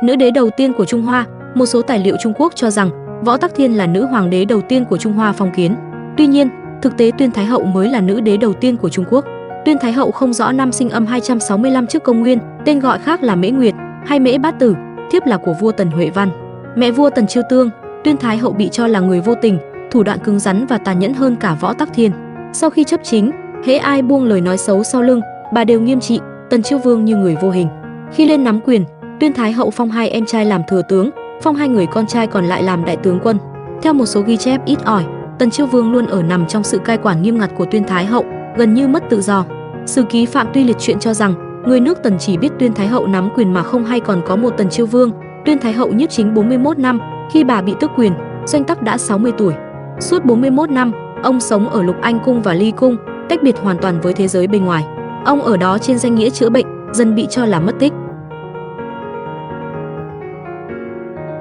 Nữ đế đầu tiên của Trung Hoa. Một số tài liệu Trung Quốc cho rằng Võ Tắc Thiên là nữ hoàng đế đầu tiên của Trung Hoa phong kiến. Tuy nhiên, thực tế Tuyên Thái hậu mới là nữ đế đầu tiên của Trung Quốc. Tuyên Thái hậu không rõ năm sinh âm 265 trước công nguyên, tên gọi khác là Mễ Nguyệt hay Mễ Bát Tử, thiếp là của vua Tần Huệ Văn, mẹ vua Tần Chiêu Tương. Tuyên Thái hậu bị cho là người vô tình, thủ đoạn cứng rắn và tàn nhẫn hơn cả Võ Tắc Thiên. Sau khi chấp chính, hễ ai buông lời nói xấu sau lưng, bà đều nghiêm trị. Tần Chiêu Vương như người vô hình. Khi lên nắm quyền, Tuyên Thái hậu phong hai em trai làm thừa tướng, phong hai người con trai còn lại làm đại tướng quân. Theo một số ghi chép ít ỏi, Tần Chiêu Vương luôn ở nằm trong sự cai quản nghiêm ngặt của Tuyên Thái hậu, gần như mất tự do. Sử ký Phạm Tuy Liệt truyện cho rằng người nước Tần chỉ biết Tuyên Thái hậu nắm quyền mà không hay còn có một Tần Chiêu Vương. Tuyên Thái hậu nhiếp chính 41 năm, khi bà bị tước quyền, Doanh Tắc đã 60 tuổi. Suốt 41 năm, ông sống ở Lục Anh cung và Ly cung, tách biệt hoàn toàn với thế giới bên ngoài. Ông ở đó trên danh nghĩa chữa bệnh, dần bị cho là mất tích.